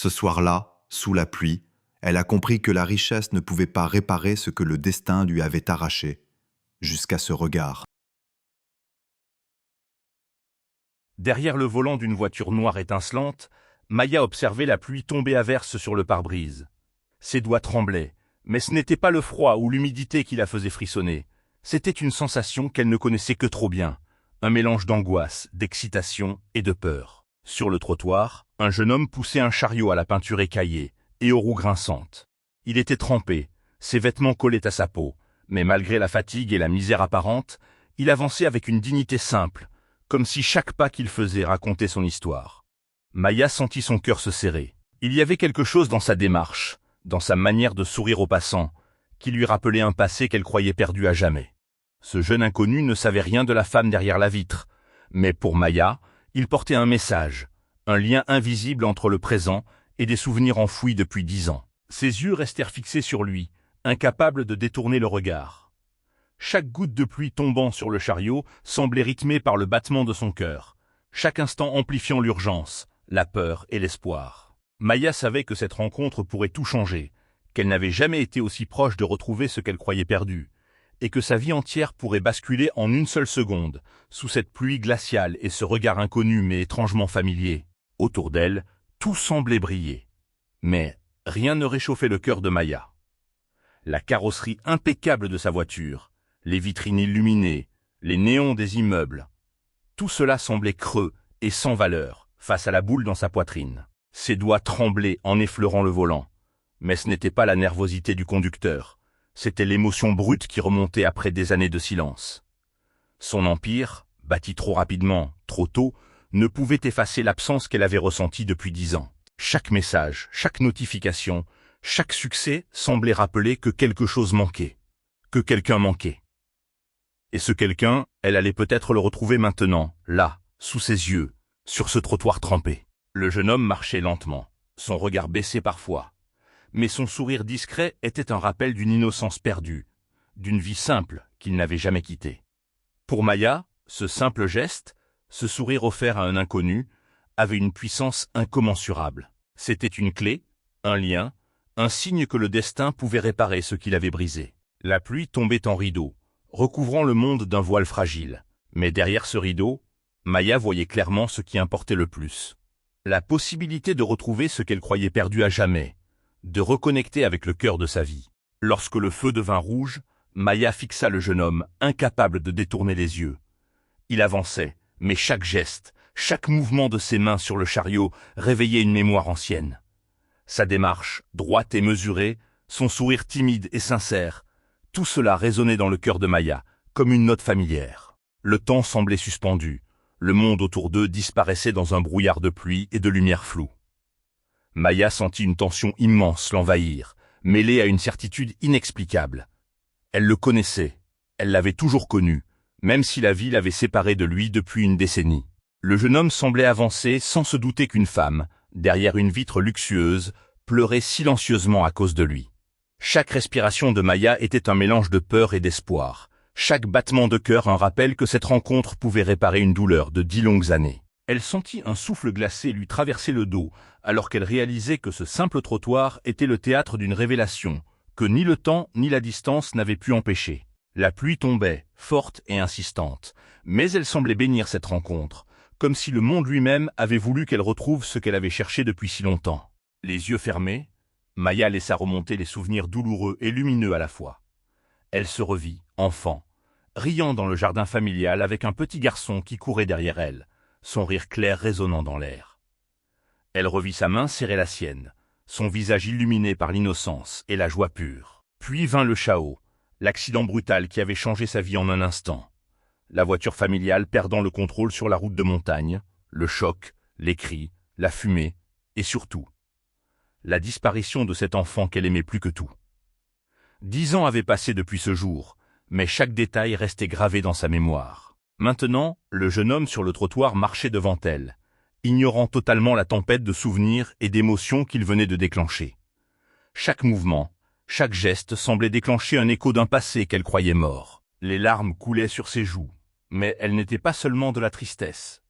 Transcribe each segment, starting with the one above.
Ce soir-là, sous la pluie, elle a compris que la richesse ne pouvait pas réparer ce que le destin lui avait arraché, jusqu'à ce regard. Derrière le volant d'une voiture noire étincelante, Maya observait la pluie tomber à verse sur le pare-brise. Ses doigts tremblaient, mais ce n'était pas le froid ou l'humidité qui la faisait frissonner. C'était une sensation qu'elle ne connaissait que trop bien, un mélange d'angoisse, d'excitation et de peur. Sur le trottoir, un jeune homme poussait un chariot à la peinture écaillée et aux roues grinçantes. Il était trempé, ses vêtements collaient à sa peau, mais malgré la fatigue et la misère apparente, il avançait avec une dignité simple, comme si chaque pas qu'il faisait racontait son histoire. Maya sentit son cœur se serrer. Il y avait quelque chose dans sa démarche, dans sa manière de sourire aux passants, qui lui rappelait un passé qu'elle croyait perdu à jamais. Ce jeune inconnu ne savait rien de la femme derrière la vitre, mais pour Maya, il portait un message, un lien invisible entre le présent et des souvenirs enfouis depuis 10 ans. Ses yeux restèrent fixés sur lui, incapables de détourner le regard. Chaque goutte de pluie tombant sur le chariot semblait rythmée par le battement de son cœur, chaque instant amplifiant l'urgence, la peur et l'espoir. Maya savait que cette rencontre pourrait tout changer, qu'elle n'avait jamais été aussi proche de retrouver ce qu'elle croyait perdu, et que sa vie entière pourrait basculer en une seule seconde, sous cette pluie glaciale et ce regard inconnu mais étrangement familier. Autour d'elle, tout semblait briller. Mais rien ne réchauffait le cœur de Maya. La carrosserie impeccable de sa voiture, les vitrines illuminées, les néons des immeubles, tout cela semblait creux et sans valeur face à la boule dans sa poitrine. Ses doigts tremblaient en effleurant le volant. Mais ce n'était pas la nervosité du conducteur, c'était l'émotion brute qui remontait après des années de silence. Son empire, bâti trop rapidement, trop tôt, ne pouvait effacer l'absence qu'elle avait ressentie depuis 10 ans. Chaque message, chaque notification, chaque succès semblait rappeler que quelque chose manquait, que quelqu'un manquait. Et ce quelqu'un, elle allait peut-être le retrouver maintenant, là, sous ses yeux, sur ce trottoir trempé. Le jeune homme marchait lentement, son regard baissé parfois. Mais son sourire discret était un rappel d'une innocence perdue, d'une vie simple qu'il n'avait jamais quittée. Pour Maya, ce simple geste, ce sourire offert à un inconnu, avait une puissance incommensurable. C'était une clé, un lien, un signe que le destin pouvait réparer ce qu'il avait brisé. La pluie tombait en rideau, recouvrant le monde d'un voile fragile. Mais derrière ce rideau, Maya voyait clairement ce qui importait le plus. La possibilité de retrouver ce qu'elle croyait perdu à jamais, de reconnecter avec le cœur de sa vie. Lorsque le feu devint rouge, Maya fixa le jeune homme, incapable de détourner les yeux. Il avançait, mais chaque geste, chaque mouvement de ses mains sur le chariot réveillait une mémoire ancienne. Sa démarche, droite et mesurée, son sourire timide et sincère, tout cela résonnait dans le cœur de Maya, comme une note familière. Le temps semblait suspendu, le monde autour d'eux disparaissait dans un brouillard de pluie et de lumière floue. Maya sentit une tension immense l'envahir, mêlée à une certitude inexplicable. Elle le connaissait, elle l'avait toujours connu, même si la vie l'avait séparé de lui depuis une décennie. Le jeune homme semblait avancer sans se douter qu'une femme, derrière une vitre luxueuse, pleurait silencieusement à cause de lui. Chaque respiration de Maya était un mélange de peur et d'espoir, chaque battement de cœur un rappel que cette rencontre pouvait réparer une douleur de 10 longues années. Elle sentit un souffle glacé lui traverser le dos, alors qu'elle réalisait que ce simple trottoir était le théâtre d'une révélation, que ni le temps ni la distance n'avaient pu empêcher. La pluie tombait, forte et insistante, mais elle semblait bénir cette rencontre, comme si le monde lui-même avait voulu qu'elle retrouve ce qu'elle avait cherché depuis si longtemps. Les yeux fermés, Maya laissa remonter les souvenirs douloureux et lumineux à la fois. Elle se revit, enfant, riant dans le jardin familial avec un petit garçon qui courait derrière elle, son rire clair résonnant dans l'air. Elle revit sa main serrer la sienne, son visage illuminé par l'innocence et la joie pure. Puis vint le chaos, l'accident brutal qui avait changé sa vie en un instant. La voiture familiale perdant le contrôle sur la route de montagne, le choc, les cris, la fumée, et surtout, la disparition de cet enfant qu'elle aimait plus que tout. 10 ans avaient passé depuis ce jour, mais chaque détail restait gravé dans sa mémoire. Maintenant, le jeune homme sur le trottoir marchait devant elle, ignorant totalement la tempête de souvenirs et d'émotions qu'il venait de déclencher. Chaque mouvement, chaque geste semblait déclencher un écho d'un passé qu'elle croyait mort. Les larmes coulaient sur ses joues, mais elles n'étaient pas seulement de la tristesse.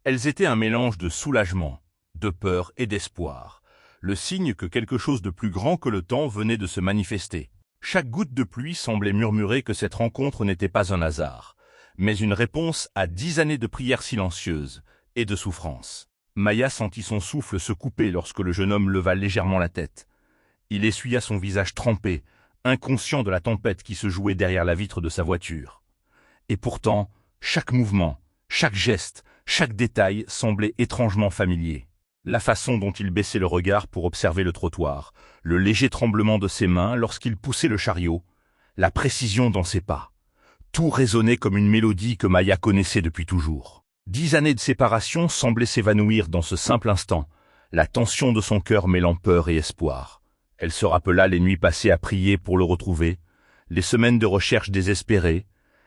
Elles étaient un mélange de soulagement, de peur et d'espoir, le signe que quelque chose de plus grand que le temps venait de se manifester. Chaque goutte de pluie semblait murmurer que cette rencontre n'était pas un hasard, mais une réponse à 10 années de prières silencieuses et de souffrance. Maya sentit son souffle se couper lorsque le jeune homme leva légèrement la tête. Il essuya son visage trempé, inconscient de la tempête qui se jouait derrière la vitre de sa voiture. Et pourtant, chaque mouvement, chaque geste, chaque détail semblait étrangement familier. La façon dont il baissait le regard pour observer le trottoir, le léger tremblement de ses mains lorsqu'il poussait le chariot, la précision dans ses pas. Tout résonnait comme une mélodie que Maya connaissait depuis toujours. 10 années de séparation semblaient s'évanouir dans ce simple instant, la tension de son cœur mêlant peur et espoir. Elle se rappela les nuits passées à prier pour le retrouver, les semaines de recherche désespérées,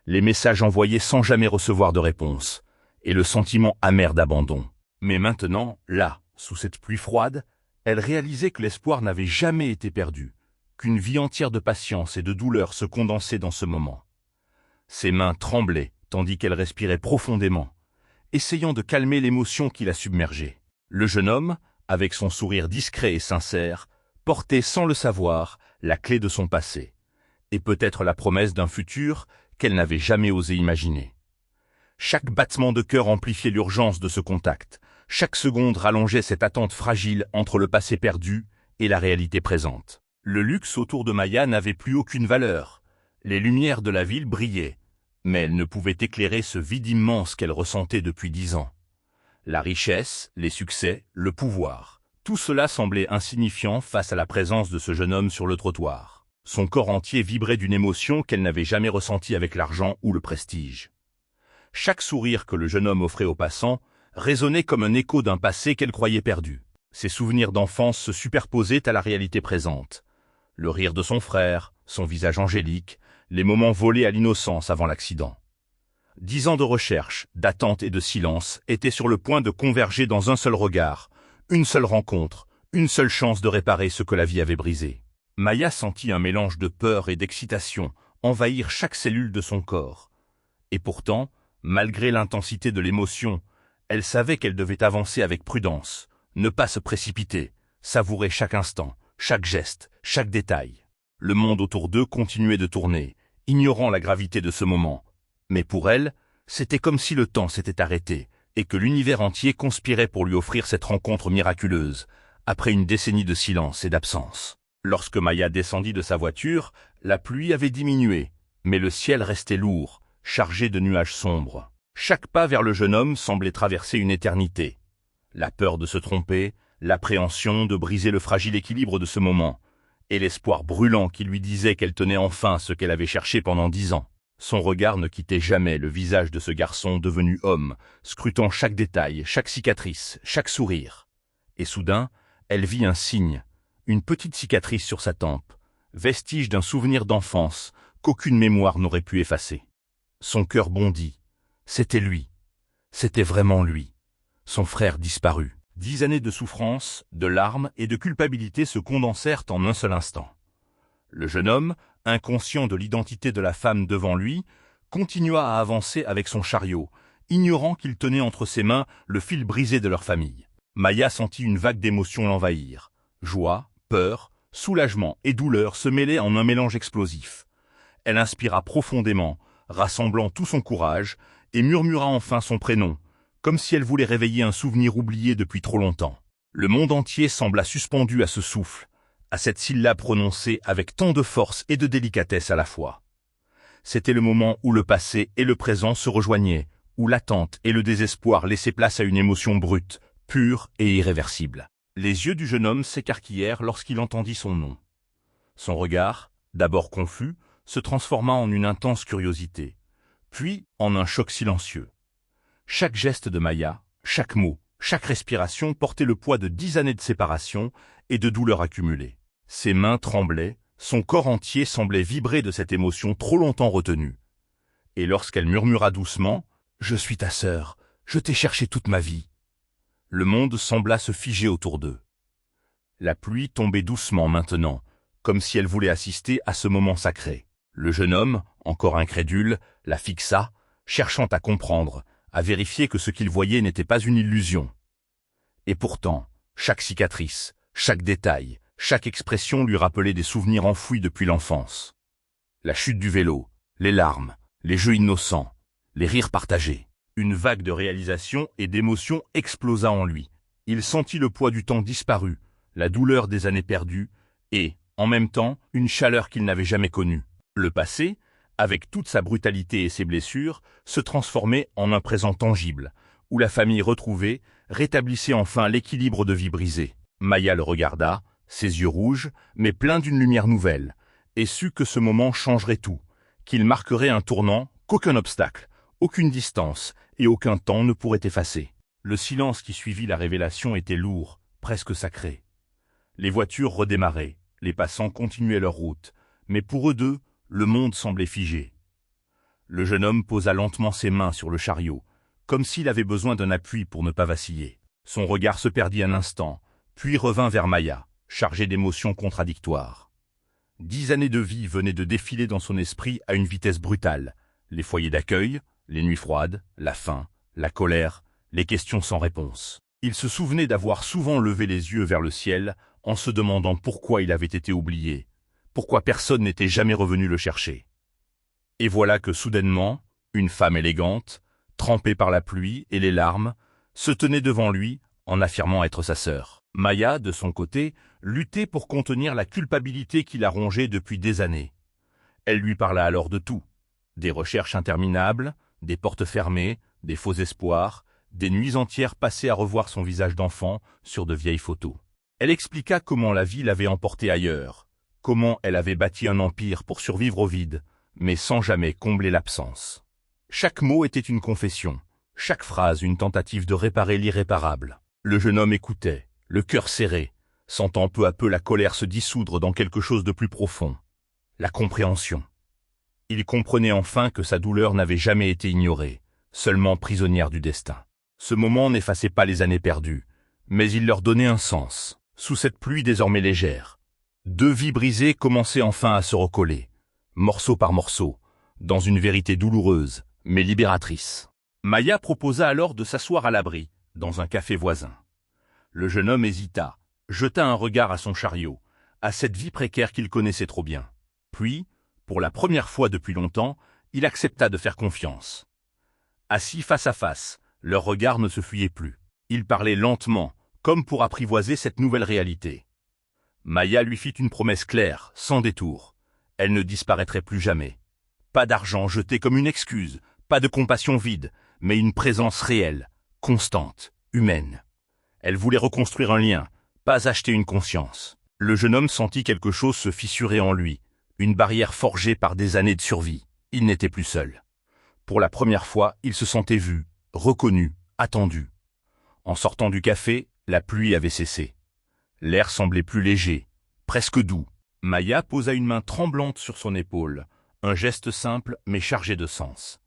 les messages envoyés sans jamais recevoir de réponse, et le sentiment amer d'abandon. Mais maintenant, là, sous cette pluie froide, elle réalisait que l'espoir n'avait jamais été perdu, qu'une vie entière de patience et de douleur se condensait dans ce moment. Ses mains tremblaient, tandis qu'elle respirait profondément, essayant de calmer l'émotion qui la submergeait. Le jeune homme, avec son sourire discret et sincère, portait sans le savoir la clé de son passé, et peut-être la promesse d'un futur qu'elle n'avait jamais osé imaginer. Chaque battement de cœur amplifiait l'urgence de ce contact, chaque seconde rallongeait cette attente fragile entre le passé perdu et la réalité présente. Le luxe autour de Maya n'avait plus aucune valeur, les lumières de la ville brillaient, mais elles ne pouvaient éclairer ce vide immense qu'elle ressentait depuis 10 ans. La richesse, les succès, le pouvoir, tout cela semblait insignifiant face à la présence de ce jeune homme sur le trottoir. Son corps entier vibrait d'une émotion qu'elle n'avait jamais ressentie avec l'argent ou le prestige. Chaque sourire que le jeune homme offrait aux passants résonnait comme un écho d'un passé qu'elle croyait perdu. Ses souvenirs d'enfance se superposaient à la réalité présente. Le rire de son frère, son visage angélique, les moments volés à l'innocence avant l'accident. 10 ans de recherche, d'attente et de silence étaient sur le point de converger dans un seul regard, une seule rencontre, une seule chance de réparer ce que la vie avait brisé. Maya sentit un mélange de peur et d'excitation envahir chaque cellule de son corps. Et pourtant, malgré l'intensité de l'émotion, elle savait qu'elle devait avancer avec prudence, ne pas se précipiter, savourer chaque instant, chaque geste, chaque détail. Le monde autour d'eux continuait de tourner, ignorant la gravité de ce moment. Mais pour elle, c'était comme si le temps s'était arrêté et que l'univers entier conspirait pour lui offrir cette rencontre miraculeuse, après une décennie de silence et d'absence. Lorsque Maya descendit de sa voiture, la pluie avait diminué, mais le ciel restait lourd, chargé de nuages sombres. Chaque pas vers le jeune homme semblait traverser une éternité. La peur de se tromper, l'appréhension de briser le fragile équilibre de ce moment, et l'espoir brûlant qui lui disait qu'elle tenait enfin ce qu'elle avait cherché pendant 10 ans. Son regard ne quittait jamais le visage de ce garçon devenu homme, scrutant chaque détail, chaque cicatrice, chaque sourire. Et soudain, elle vit un signe, une petite cicatrice sur sa tempe, vestige d'un souvenir d'enfance qu'aucune mémoire n'aurait pu effacer. Son cœur bondit. C'était lui. C'était vraiment lui. Son frère disparu. 10 années de souffrance, de larmes et de culpabilité se condensèrent en un seul instant. Le jeune homme, inconscient de l'identité de la femme devant lui, continua à avancer avec son chariot, ignorant qu'il tenait entre ses mains le fil brisé de leur famille. Maya sentit une vague d'émotions l'envahir. Joie, peur, soulagement et douleur se mêlaient en un mélange explosif. Elle inspira profondément, rassemblant tout son courage, et murmura enfin son prénom, comme si elle voulait réveiller un souvenir oublié depuis trop longtemps. Le monde entier sembla suspendu à ce souffle, à cette syllabe prononcée avec tant de force et de délicatesse à la fois. C'était le moment où le passé et le présent se rejoignaient, où l'attente et le désespoir laissaient place à une émotion brute, pure et irréversible. Les yeux du jeune homme s'écarquillèrent lorsqu'il entendit son nom. Son regard, d'abord confus, se transforma en une intense curiosité, puis en un choc silencieux. Chaque geste de Maya, chaque mot, chaque respiration portait le poids de 10 années de séparation et de douleurs accumulées. Ses mains tremblaient, son corps entier semblait vibrer de cette émotion trop longtemps retenue. Et lorsqu'elle murmura doucement « Je suis ta sœur, je t'ai cherché toute ma vie », le monde sembla se figer autour d'eux. La pluie tombait doucement maintenant, comme si elle voulait assister à ce moment sacré. Le jeune homme, encore incrédule, la fixa, cherchant à comprendre, à vérifier que ce qu'il voyait n'était pas une illusion. Et pourtant, chaque cicatrice, Chaque détail, chaque expression lui rappelait des souvenirs enfouis depuis l'enfance. La chute du vélo, les larmes, les jeux innocents, les rires partagés. Une vague de réalisation et d'émotion explosa en lui. Il sentit le poids du temps disparu, la douleur des années perdues, et, en même temps, une chaleur qu'il n'avait jamais connue. Le passé, avec toute sa brutalité et ses blessures, se transformait en un présent tangible, où la famille retrouvée rétablissait enfin l'équilibre de vie brisé. Maya le regarda, ses yeux rouges, mais pleins d'une lumière nouvelle, et sut que ce moment changerait tout, qu'il marquerait un tournant qu'aucun obstacle, aucune distance et aucun temps ne pourrait effacer. Le silence qui suivit la révélation était lourd, presque sacré. Les voitures redémarraient, les passants continuaient leur route, mais pour eux deux, le monde semblait figé. Le jeune homme posa lentement ses mains sur le chariot, comme s'il avait besoin d'un appui pour ne pas vaciller. Son regard se perdit un instant, puis revint vers Maya, chargé d'émotions contradictoires. 10 années de vie venaient de défiler dans son esprit à une vitesse brutale. Les foyers d'accueil, les nuits froides, la faim, la colère, les questions sans réponse. Il se souvenait d'avoir souvent levé les yeux vers le ciel en se demandant pourquoi il avait été oublié, pourquoi personne n'était jamais revenu le chercher. Et voilà que soudainement, une femme élégante, trempée par la pluie et les larmes, se tenait devant lui en affirmant être sa sœur. Maya, de son côté, luttait pour contenir la culpabilité qui la rongeait depuis des années. Elle lui parla alors de tout. Des recherches interminables, des portes fermées, des faux espoirs, des nuits entières passées à revoir son visage d'enfant sur de vieilles photos. Elle expliqua comment la vie l'avait emportée ailleurs, comment elle avait bâti un empire pour survivre au vide, mais sans jamais combler l'absence. Chaque mot était une confession, chaque phrase une tentative de réparer l'irréparable. Le jeune homme écoutait, le cœur serré, sentant peu à peu la colère se dissoudre dans quelque chose de plus profond. La compréhension. Il comprenait enfin que sa douleur n'avait jamais été ignorée, seulement prisonnière du destin. Ce moment n'effaçait pas les années perdues, mais il leur donnait un sens. Sous cette pluie désormais légère, deux vies brisées commençaient enfin à se recoller, morceau par morceau, dans une vérité douloureuse, mais libératrice. Maya proposa alors de s'asseoir à l'abri, dans un café voisin. Le jeune homme hésita, jeta un regard à son chariot, à cette vie précaire qu'il connaissait trop bien. Puis, pour la première fois depuis longtemps, il accepta de faire confiance. Assis face à face, leurs regards ne se fuyaient plus. Ils parlaient lentement, comme pour apprivoiser cette nouvelle réalité. Maya lui fit une promesse claire, sans détour. Elle ne disparaîtrait plus jamais. Pas d'argent jeté comme une excuse, pas de compassion vide, mais une présence réelle, constante, humaine. Elle voulait reconstruire un lien, pas acheter une conscience. Le jeune homme sentit quelque chose se fissurer en lui, une barrière forgée par des années de survie. Il n'était plus seul. Pour la première fois, il se sentait vu, reconnu, attendu. En sortant du café, la pluie avait cessé. L'air semblait plus léger, presque doux. Maya posa une main tremblante sur son épaule, un geste simple mais chargé de sens.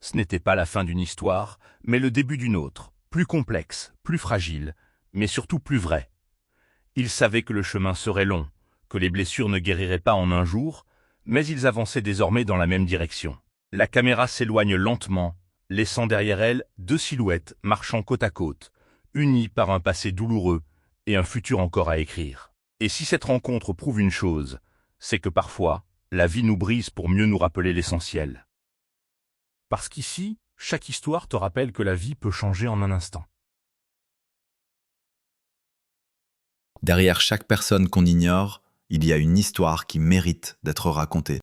Ce n'était pas la fin d'une histoire, mais le début d'une autre, plus complexe, plus fragile, mais surtout plus vraie. Il savait que le chemin serait long, que les blessures ne guériraient pas en un jour, mais ils avançaient désormais dans la même direction. La caméra s'éloigne lentement, laissant derrière elle deux silhouettes marchant côte à côte, unies par un passé douloureux et un futur encore à écrire. Et si cette rencontre prouve une chose, c'est que parfois, la vie nous brise pour mieux nous rappeler l'essentiel. Parce qu'ici, chaque histoire te rappelle que la vie peut changer en un instant. Derrière chaque personne qu'on ignore, il y a une histoire qui mérite d'être racontée.